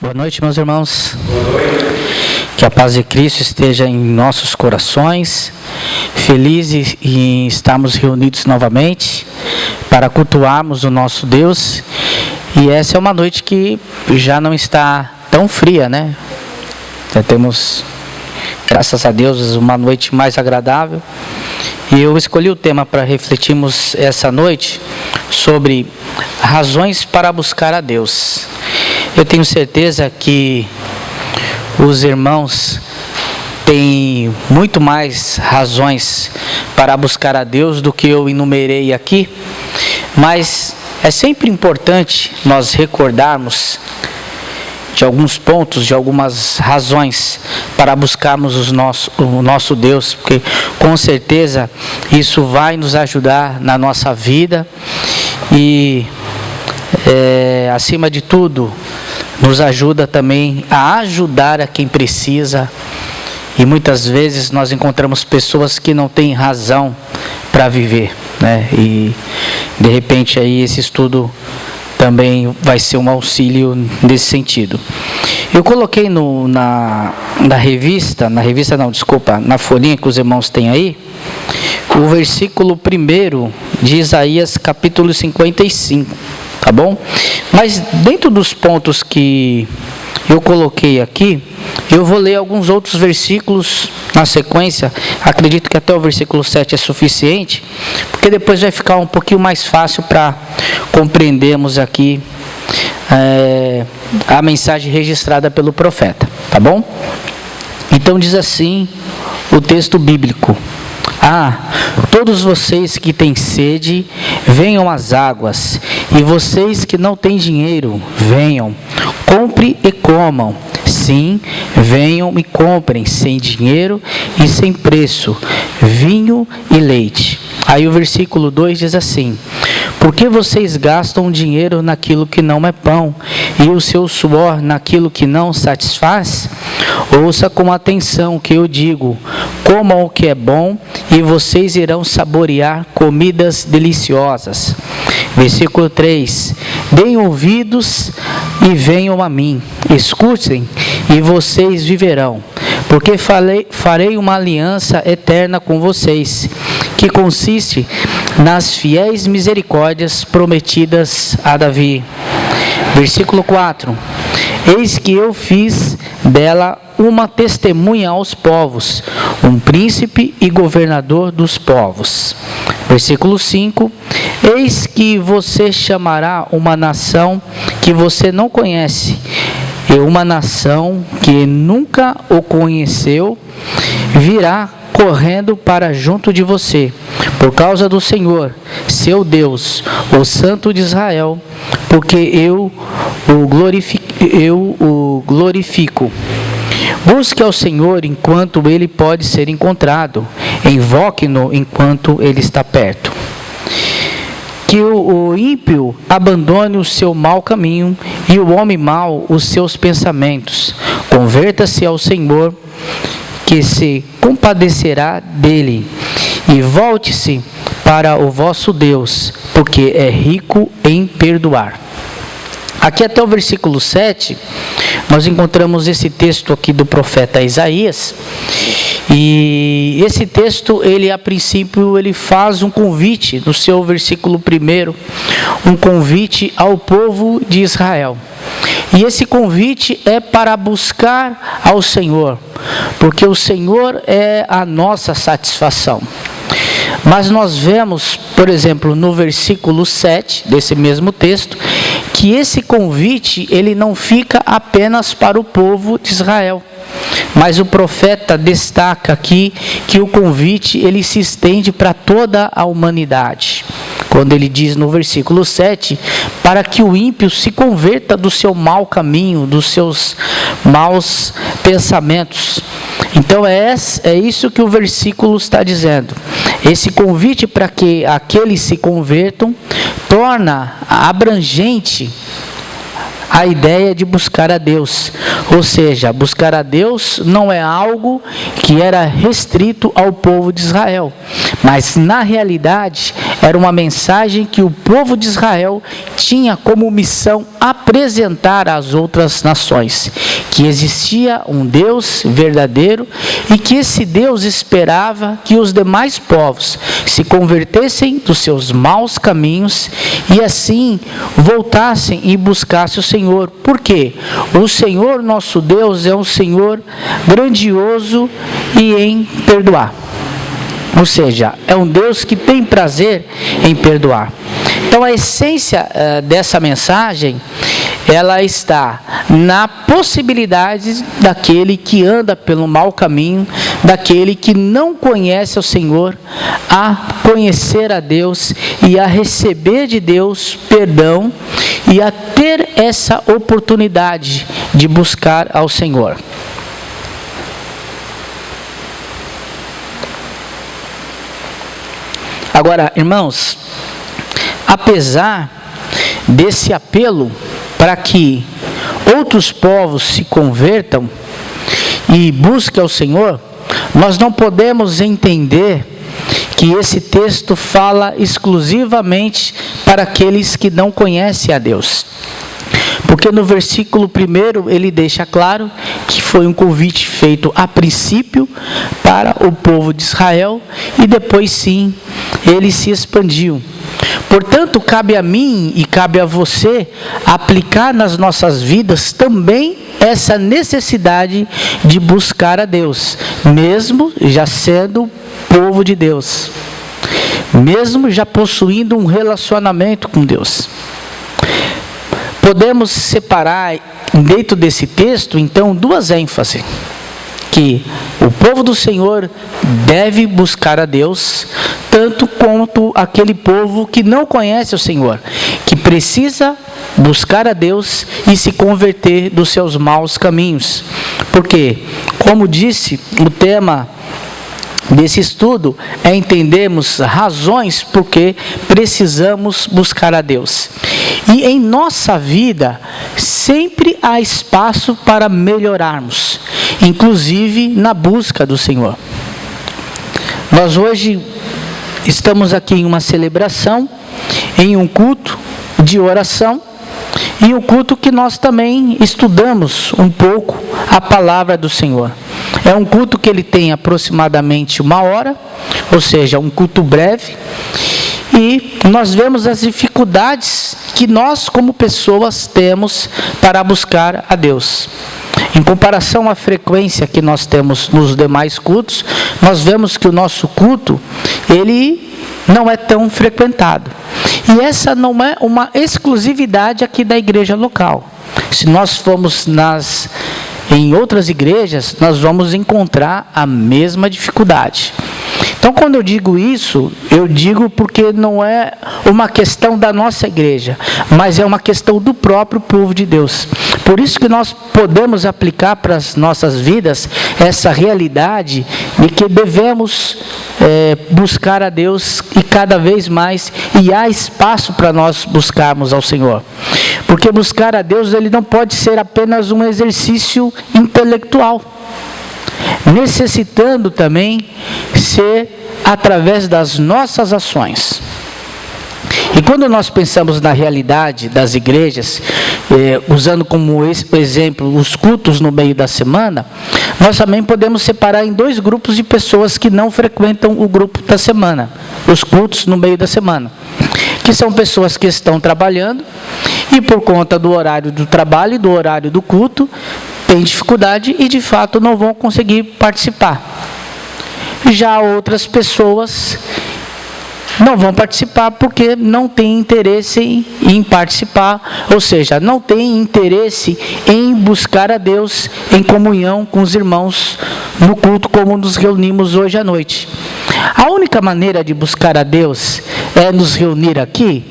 Boa noite, meus irmãos. Que a paz de Cristo esteja em nossos corações. Felizes em estarmos reunidos novamente para cultuarmos o nosso Deus. E essa é uma noite que já não está tão fria, né? Já temos, graças a Deus, uma noite mais agradável. E eu escolhi o tema para refletirmos essa noite sobre razões para buscar a Deus. Eu tenho certeza que os irmãos têm muito mais razões para buscar a Deus do que eu enumerei aqui, mas é sempre importante nós recordarmos de alguns pontos, de algumas razões para buscarmos o nosso Deus, porque com certeza isso vai nos ajudar na nossa vida e, acima de tudo, nos ajuda também a ajudar a quem precisa. E muitas vezes nós encontramos pessoas que não têm razão para viver, né? E de repente aí esse estudo também vai ser um auxílio nesse sentido. Eu coloquei na folhinha que os irmãos têm aí, o versículo 1 de Isaías capítulo 55, tá bom? Mas dentro dos pontos que eu coloquei aqui, eu vou ler alguns outros versículos na sequência. Acredito que até o versículo 7 é suficiente, porque depois vai ficar um pouquinho mais fácil para compreendermos aqui a mensagem registrada pelo profeta, tá bom? Então diz assim o texto bíblico: todos vocês que têm sede, venham às águas, e vocês que não têm dinheiro, venham, compre e comam. Sim, venham e comprem, sem dinheiro e sem preço, vinho e leite. Aí o versículo 2 diz assim: por que vocês gastam dinheiro naquilo que não é pão, e o seu suor naquilo que não satisfaz? Ouça com atenção o que eu digo: comam o que é bom, e vocês irão saborear comidas deliciosas. Versículo 3: deem ouvidos e venham a mim, escutem e vocês viverão, porque farei uma aliança eterna com vocês, que consiste nas fiéis misericórdias prometidas a Davi. Versículo 4: eis que eu fiz dela uma testemunha aos povos, um príncipe e governador dos povos. Versículo 5: eis que você chamará uma nação que você não conhece, e uma nação que nunca o conheceu virá correndo para junto de você, por causa do Senhor, seu Deus, o Santo de Israel, porque eu o glorifico. Busque ao Senhor enquanto Ele pode ser encontrado, invoque-no enquanto Ele está perto. Que o ímpio abandone o seu mau caminho e o homem mau os seus pensamentos. Converta-se ao Senhor, que se compadecerá dele, e volte-se para o vosso Deus, porque é rico em perdoar. Aqui até o versículo 7, nós encontramos esse texto aqui do profeta Isaías. E esse texto, ele a princípio, ele faz um convite, no seu versículo 1, um convite ao povo de Israel. E esse convite é para buscar ao Senhor, porque o Senhor é a nossa satisfação. Mas nós vemos, por exemplo, no versículo 7 desse mesmo texto, que esse convite, ele não fica apenas para o povo de Israel. Mas o profeta destaca aqui que o convite, ele se estende para toda a humanidade. Quando ele diz no versículo 7, para que o ímpio se converta do seu mau caminho, dos seus maus pensamentos. Então é isso que o versículo está dizendo. Esse convite para que aqueles se convertam torna abrangente a ideia de buscar a Deus. Ou seja, buscar a Deus não é algo que era restrito ao povo de Israel, mas na realidade era uma mensagem que o povo de Israel tinha como missão apresentar às outras nações, que existia um Deus verdadeiro e que esse Deus esperava que os demais povos se convertessem dos seus maus caminhos e assim voltassem e buscassem o Senhor. Por quê? O Senhor nosso Deus é um Senhor grandioso e em perdoar. Ou seja, é um Deus que tem prazer em perdoar. Então a essência dessa mensagem, ela está na possibilidade daquele que anda pelo mau caminho, daquele que não conhece o Senhor, a conhecer a Deus e a receber de Deus perdão e a ter essa oportunidade de buscar ao Senhor. Agora, irmãos, apesar desse apelo para que outros povos se convertam e busquem ao Senhor, nós não podemos entender que esse texto fala exclusivamente para aqueles que não conhecem a Deus. Porque no versículo 1 ele deixa claro que foi um convite feito a princípio para o povo de Israel e depois sim ele se expandiu. Portanto, cabe a mim e cabe a você aplicar nas nossas vidas também essa necessidade de buscar a Deus, mesmo já sendo povo de Deus, mesmo já possuindo um relacionamento com Deus. Podemos separar dentro desse texto, então, duas ênfases. Que o povo do Senhor deve buscar a Deus, tanto quanto aquele povo que não conhece o Senhor, que precisa buscar a Deus e se converter dos seus maus caminhos. Porque, como disse, o tema desse estudo é entendermos razões por que precisamos buscar a Deus. E em nossa vida, sempre há espaço para melhorarmos, inclusive na busca do Senhor. Nós hoje estamos aqui em uma celebração, em um culto de oração, e um culto que nós também estudamos um pouco a palavra do Senhor. É um culto que ele tem aproximadamente 1 hora, ou seja, um culto breve, e nós vemos as dificuldades que nós como pessoas temos para buscar a Deus. Em comparação à frequência que nós temos nos demais cultos, nós vemos que o nosso culto, ele não é tão frequentado. E essa não é uma exclusividade aqui da igreja local. Se nós formos em outras igrejas, nós vamos encontrar a mesma dificuldade. Então, quando eu digo isso, eu digo porque não é uma questão da nossa igreja, mas é uma questão do próprio povo de Deus. Por isso que nós podemos aplicar para as nossas vidas essa realidade de que devemos buscar a Deus e cada vez mais, e há espaço para nós buscarmos ao Senhor. Porque buscar a Deus, ele não pode ser apenas um exercício intelectual, necessitando também ser através das nossas ações. E quando nós pensamos na realidade das igrejas, usando como exemplo os cultos no meio da semana, nós também podemos separar em 2 grupos de pessoas que não frequentam o grupo da semana, os cultos no meio da semana, que são pessoas que estão trabalhando e por conta do horário do trabalho e do horário do culto, têm dificuldade e de fato não vão conseguir participar. Já outras pessoas não vão participar porque não têm interesse em participar, ou seja, não têm interesse em buscar a Deus em comunhão com os irmãos no culto como nos reunimos hoje à noite. A única maneira de buscar a Deus é nos reunir aqui?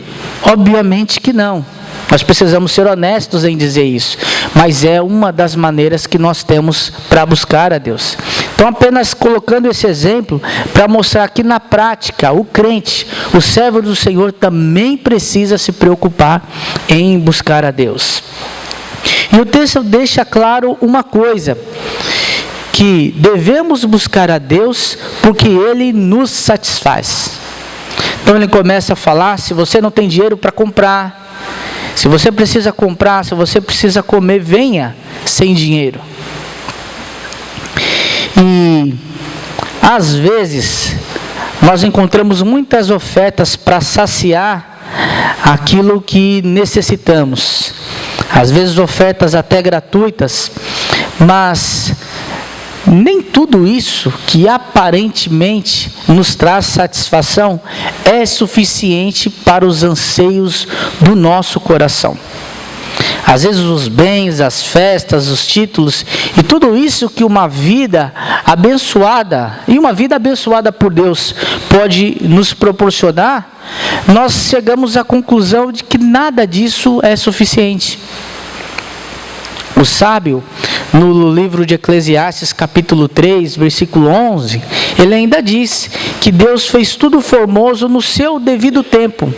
Obviamente que não. Nós precisamos ser honestos em dizer isso, mas é uma das maneiras que nós temos para buscar a Deus. Então, apenas colocando esse exemplo para mostrar que na prática, o crente, o servo do Senhor também precisa se preocupar em buscar a Deus. E o texto deixa claro uma coisa, que devemos buscar a Deus porque Ele nos satisfaz. Então ele começa a falar: se você não tem dinheiro para comprar, se você precisa comprar, se você precisa comer, venha sem dinheiro. E às vezes nós encontramos muitas ofertas para saciar aquilo que necessitamos. Às vezes ofertas até gratuitas, mas nem tudo isso que aparentemente nos traz satisfação é suficiente para os anseios do nosso coração. Às vezes os bens, as festas, os títulos e tudo isso que uma vida abençoada, e uma vida abençoada por Deus, pode nos proporcionar, nós chegamos à conclusão de que nada disso é suficiente. O sábio, no livro de Eclesiastes, capítulo 3, versículo 11, ele ainda diz que Deus fez tudo formoso no seu devido tempo.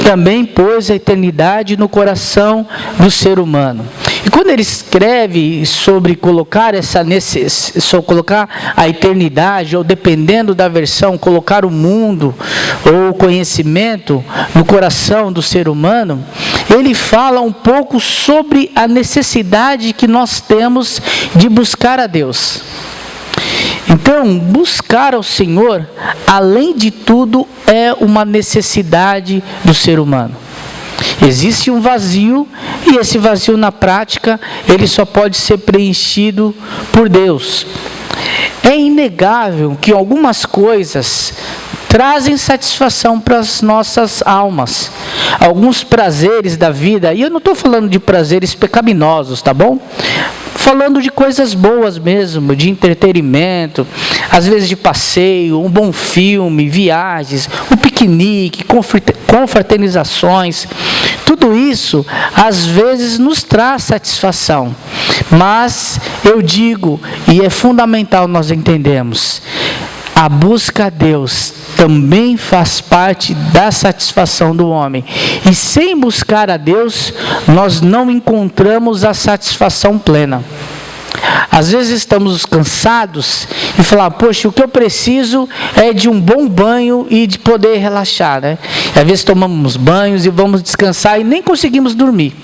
Também pôs a eternidade no coração do ser humano. E quando ele escreve sobre colocar colocar a eternidade, ou dependendo da versão, colocar o mundo ou o conhecimento no coração do ser humano, ele fala um pouco sobre a necessidade que nós temos de buscar a Deus. Então, buscar ao Senhor, além de tudo, é uma necessidade do ser humano. Existe um vazio, e esse vazio na prática, ele só pode ser preenchido por Deus. É inegável que algumas coisas trazem satisfação para as nossas almas. Alguns prazeres da vida, e eu não estou falando de prazeres pecaminosos, tá bom? Falando de coisas boas mesmo, de entretenimento, às vezes de passeio, um bom filme, viagens, um piquenique, confraternizações. Tudo isso, às vezes, nos traz satisfação. Mas, eu digo, e é fundamental nós entendermos, a busca a Deus também faz parte da satisfação do homem. E sem buscar a Deus, nós não encontramos a satisfação plena. Às vezes estamos cansados e falamos: poxa, o que eu preciso é de um bom banho e de poder relaxar, né? E às vezes tomamos banhos e vamos descansar e nem conseguimos dormir,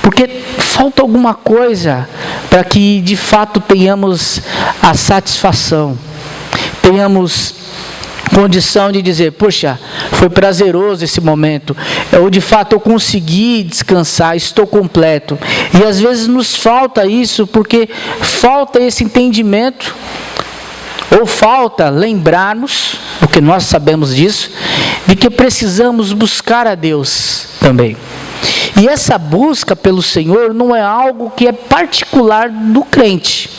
porque falta alguma coisa para que de fato tenhamos a satisfação, tenhamos condição de dizer: poxa, foi prazeroso esse momento, ou de fato eu consegui descansar, estou completo. E às vezes nos falta isso, porque falta esse entendimento, ou falta lembrarmos, porque nós sabemos disso, de que precisamos buscar a Deus também. E essa busca pelo Senhor não é algo que é particular do crente,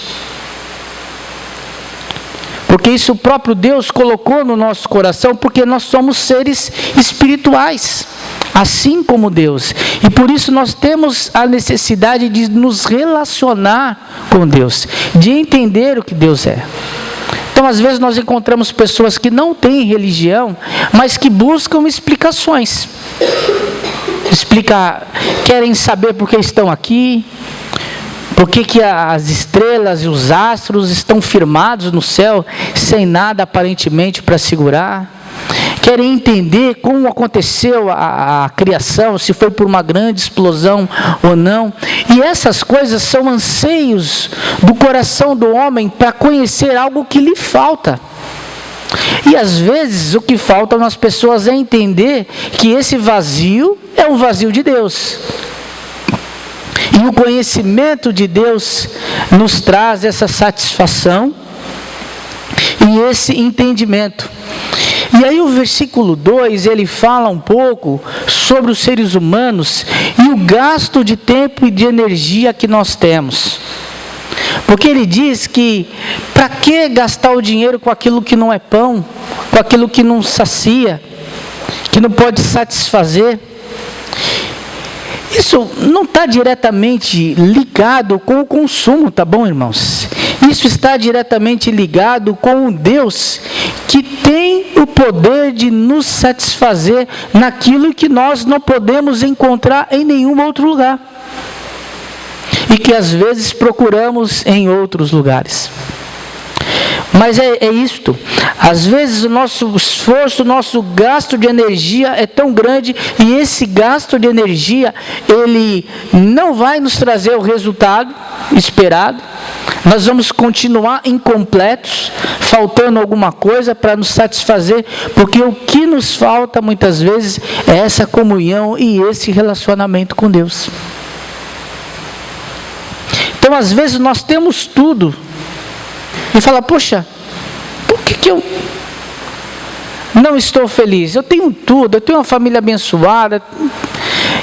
porque isso o próprio Deus colocou no nosso coração, porque nós somos seres espirituais, assim como Deus. E por isso nós temos a necessidade de nos relacionar com Deus, de entender o que Deus é. Então, às vezes nós encontramos pessoas que não têm religião, mas que buscam explicações. Querem saber por que estão aqui, por que as estrelas e os astros estão firmados no céu, sem nada aparentemente para segurar. Querem entender como aconteceu a criação, se foi por uma grande explosão ou não. E essas coisas são anseios do coração do homem para conhecer algo que lhe falta. E às vezes o que falta nas pessoas é entender que esse vazio é um vazio de Deus. E o conhecimento de Deus nos traz essa satisfação e esse entendimento. E aí o versículo 2, ele fala um pouco sobre os seres humanos e o gasto de tempo e de energia que nós temos. Porque ele diz que para que gastar o dinheiro com aquilo que não é pão, com aquilo que não sacia, que não pode satisfazer? Isso não está diretamente ligado com o consumo, tá bom, irmãos? Isso está diretamente ligado com o Deus que tem o poder de nos satisfazer naquilo que nós não podemos encontrar em nenhum outro lugar. e que às vezes procuramos em outros lugares. Mas é isto, às vezes o nosso esforço, o nosso gasto de energia é tão grande, e esse gasto de energia, ele não vai nos trazer o resultado esperado. Nós vamos continuar incompletos, faltando alguma coisa para nos satisfazer, porque o que nos falta muitas vezes é essa comunhão e esse relacionamento com Deus. Então às vezes nós temos tudo, e fala, poxa, por que eu não estou feliz? Eu tenho tudo, eu tenho uma família abençoada.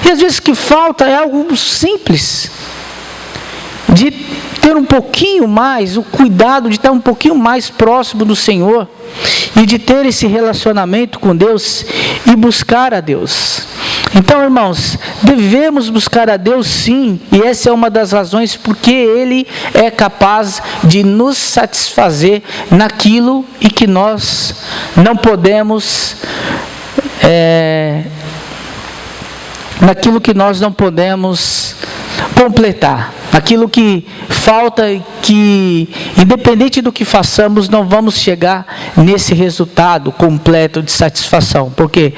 E às vezes o que falta é algo simples, de ter um pouquinho mais, o cuidado de estar um pouquinho mais próximo do Senhor, e de ter esse relacionamento com Deus, e buscar a Deus. Então, irmãos, devemos buscar a Deus sim, e essa é uma das razões porque Ele é capaz de nos satisfazer naquilo e que nós não podemos, naquilo que nós não podemos completar, aquilo que falta, que independente do que façamos, não vamos chegar nesse resultado completo de satisfação, porque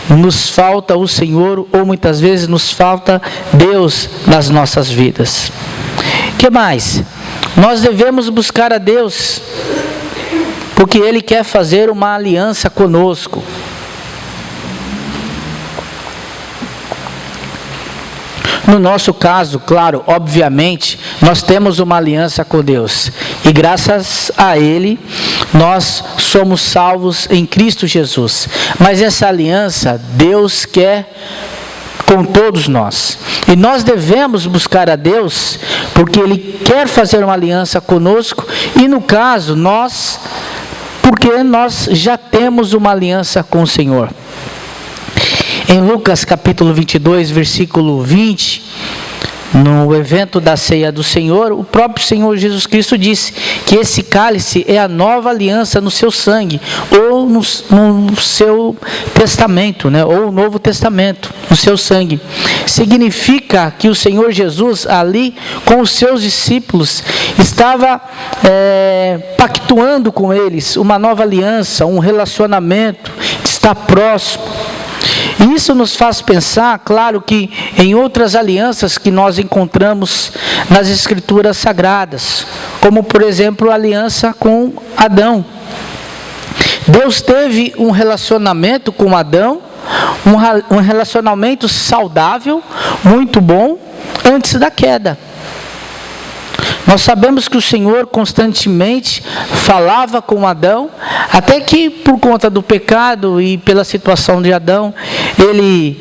nos falta o Senhor, ou muitas vezes nos falta Deus nas nossas vidas. Que mais? Nós devemos buscar a Deus, porque Ele quer fazer uma aliança conosco. No nosso caso, claro, obviamente, nós temos uma aliança com Deus. E graças a Ele, nós somos salvos em Cristo Jesus. Mas essa aliança, Deus quer com todos nós. E nós devemos buscar a Deus, porque Ele quer fazer uma aliança conosco. E no caso, porque nós já temos uma aliança com o Senhor. Em Lucas capítulo 22, versículo 20, no evento da ceia do Senhor, o próprio Senhor Jesus Cristo disse que esse cálice é a nova aliança no seu sangue, ou no seu testamento, ou o Novo Testamento, no seu sangue. Significa que o Senhor Jesus ali, com os seus discípulos, estava pactuando com eles uma nova aliança, um relacionamento, está próximo. E isso nos faz pensar, claro, que em outras alianças que nós encontramos nas Escrituras Sagradas, como por exemplo a aliança com Adão. Deus teve um relacionamento com Adão, um relacionamento saudável, muito bom, antes da queda. Nós sabemos que o Senhor constantemente falava com Adão, até que por conta do pecado e pela situação de Adão, ele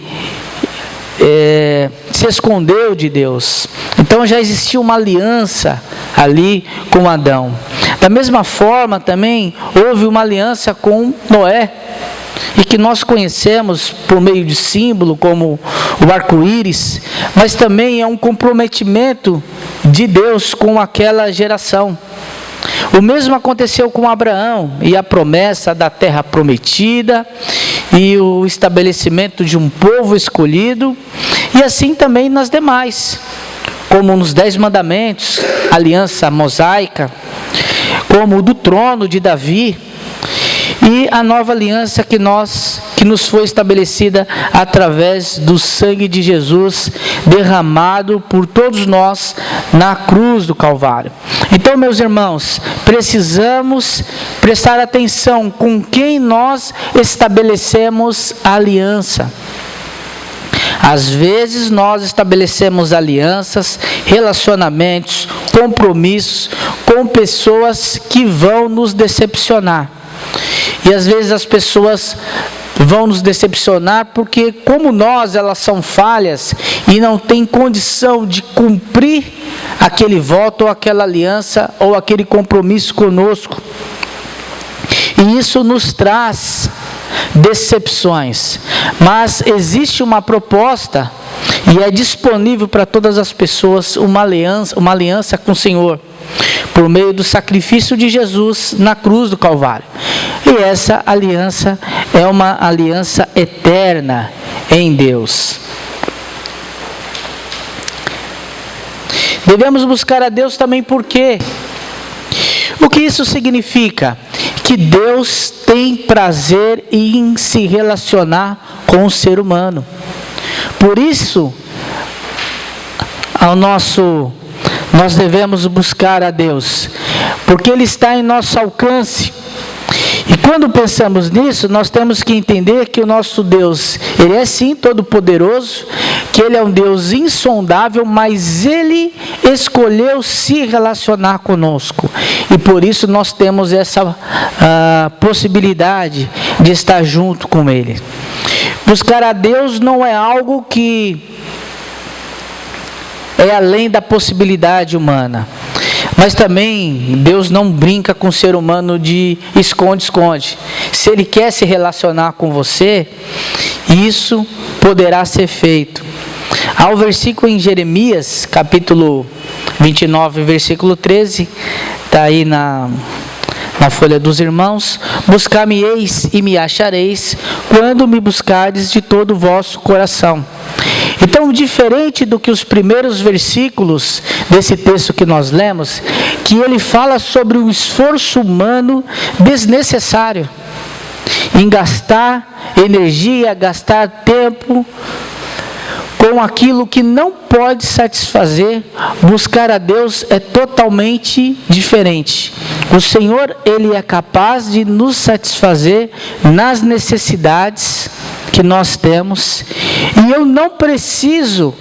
se escondeu de Deus. Então já existia uma aliança ali com Adão. Da mesma forma também houve uma aliança com Noé, e que nós conhecemos por meio de símbolo como o arco-íris, mas também é um comprometimento de Deus com aquela geração. O mesmo aconteceu com Abraão, e a promessa da terra prometida, e o estabelecimento de um povo escolhido, e assim também nas demais, como nos 10 mandamentos, aliança mosaica, como o do trono de Davi, e a nova aliança que nos foi estabelecida através do sangue de Jesus derramado por todos nós na cruz do Calvário. Então, meus irmãos, precisamos prestar atenção com quem nós estabelecemos a aliança. Às vezes nós estabelecemos alianças, relacionamentos, compromissos com pessoas que vão nos decepcionar. E às vezes as pessoas vão nos decepcionar porque, como nós, elas são falhas e não têm condição de cumprir aquele voto ou aquela aliança ou aquele compromisso conosco. E isso nos traz decepções. Mas existe uma proposta e é disponível para todas as pessoas uma aliança com o Senhor, por meio do sacrifício de Jesus na cruz do Calvário. E essa aliança é uma aliança eterna em Deus. Devemos buscar a Deus também por quê? O que isso significa? Que Deus tem prazer em se relacionar com o ser humano. Por isso, nós devemos buscar a Deus, porque Ele está em nosso alcance. E quando pensamos nisso, nós temos que entender que o nosso Deus, Ele é sim todo-poderoso, que Ele é um Deus insondável, mas Ele escolheu se relacionar conosco. E por isso nós temos essa possibilidade de estar junto com Ele. Buscar a Deus não é algo que é além da possibilidade humana. Mas também Deus não brinca com o ser humano de esconde-esconde. Se Ele quer se relacionar com você, isso poderá ser feito. Há um versículo em Jeremias, capítulo 29, versículo 13, está aí na folha dos irmãos: buscar-me-eis e me achareis, quando me buscardes de todo o vosso coração. Então, diferente do que os primeiros versículos desse texto que nós lemos, que ele fala sobre o esforço humano desnecessário, em gastar energia, gastar tempo com aquilo que não pode satisfazer. Buscar a Deus é totalmente diferente. O Senhor, Ele é capaz de nos satisfazer nas necessidades que nós temos, e eu não preciso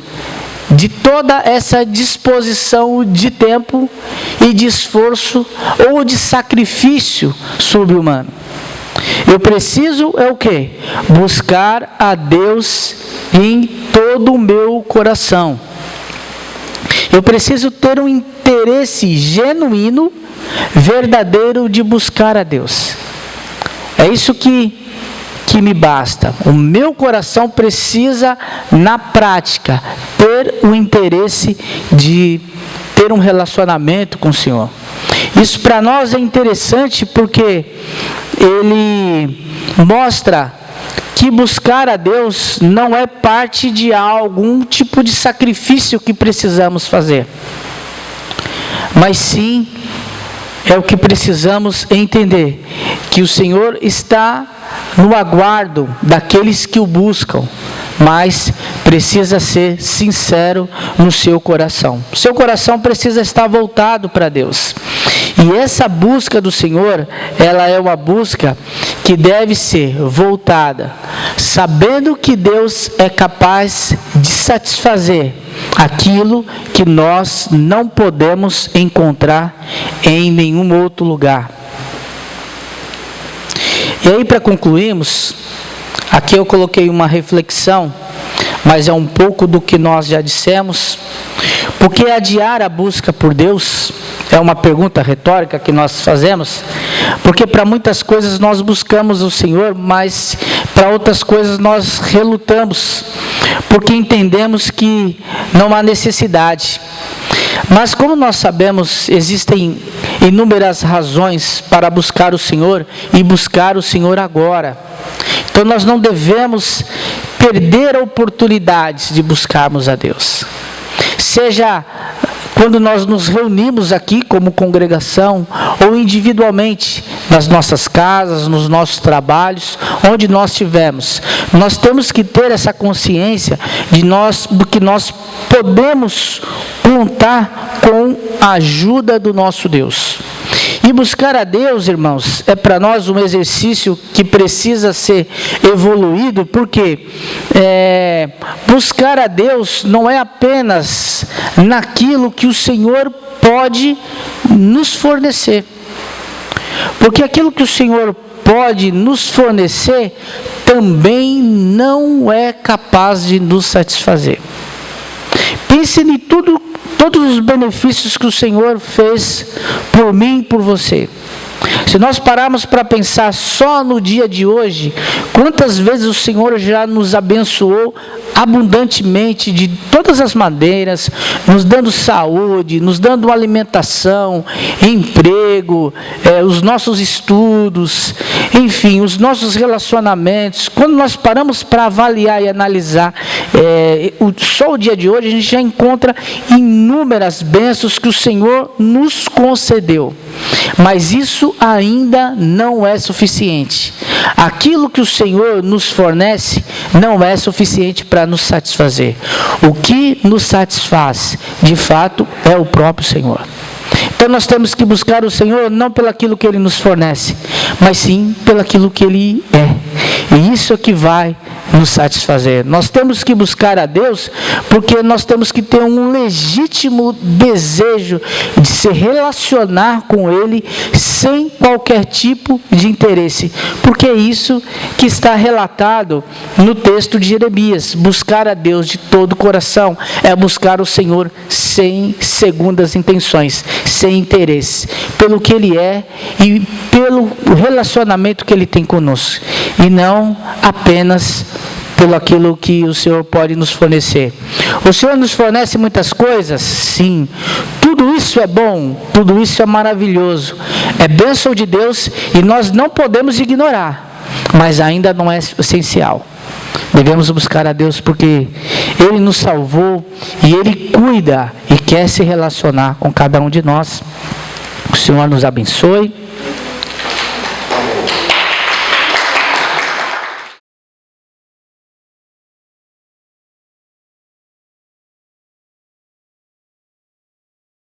de toda essa disposição de tempo e de esforço ou de sacrifício sobre-humano. Eu preciso é o quê? Buscar a Deus em todo o meu coração. Eu preciso ter um interesse genuíno, verdadeiro de buscar a Deus. É isso que me basta. O meu coração precisa, na prática, ter o interesse de ter um relacionamento com o Senhor. Isso para nós é interessante porque ele mostra que buscar a Deus não é parte de algum tipo de sacrifício que precisamos fazer, mas sim é o que precisamos entender, que o Senhor está no aguardo daqueles que o buscam, mas precisa ser sincero no seu coração. Seu coração precisa estar voltado para Deus. E essa busca do Senhor, ela é uma busca que deve ser voltada, sabendo que Deus é capaz de satisfazer aquilo que nós não podemos encontrar em nenhum outro lugar. E aí, para concluirmos, aqui eu coloquei uma reflexão, mas é um pouco do que nós já dissemos. Porque adiar a busca por Deus é uma pergunta retórica que nós fazemos, porque para muitas coisas nós buscamos o Senhor, mas para outras coisas nós relutamos, porque entendemos que não há necessidade. Mas como nós sabemos, existem inúmeras razões para buscar o Senhor e buscar o Senhor agora. Então nós não devemos perder oportunidades de buscarmos a Deus. Seja quando nós nos reunimos aqui como congregação, ou individualmente, nas nossas casas, nos nossos trabalhos, onde nós estivermos, nós temos que ter essa consciência do que nós podemos contar com a ajuda do nosso Deus. E buscar a Deus, irmãos, é para nós um exercício que precisa ser evoluído, porque buscar a Deus não é apenas naquilo que o Senhor pode nos fornecer. Porque aquilo que o Senhor pode nos fornecer também não é capaz de nos satisfazer. Pense em todos os benefícios que o Senhor fez por mim e por você. Se nós pararmos para pensar só no dia de hoje, quantas vezes o Senhor já nos abençoou abundantemente de todas as maneiras, nos dando saúde, nos dando alimentação, emprego, os nossos estudos, enfim, os nossos relacionamentos. Quando nós paramos para avaliar e analisar Só o dia de hoje a gente já encontra inúmeras bênçãos que o Senhor nos concedeu. Mas isso ainda não é suficiente. Aquilo que o Senhor nos fornece não é suficiente para nos satisfazer. O que nos satisfaz, de fato, é o próprio Senhor. Então nós temos que buscar o Senhor não pelaquilo que Ele nos fornece, mas sim pelaquilo que Ele é. E isso é que vai nos satisfazer. Nós temos que buscar a Deus porque nós temos que ter um legítimo desejo de se relacionar com Ele sem qualquer tipo de interesse. Porque é isso que está relatado no texto de Jeremias. Buscar a Deus de todo o coração é buscar o Senhor sem segundas intenções, sem interesse, pelo que Ele é e pelo relacionamento que Ele tem conosco, e não apenas pelo aquilo que o Senhor pode nos fornecer. O Senhor nos fornece muitas coisas, sim. Tudo isso é bom, tudo isso é maravilhoso. É bênção de Deus e nós não podemos ignorar, mas ainda não é essencial. Devemos buscar a Deus porque Ele nos salvou e Ele cuida e quer se relacionar com cada um de nós. O Senhor nos abençoe.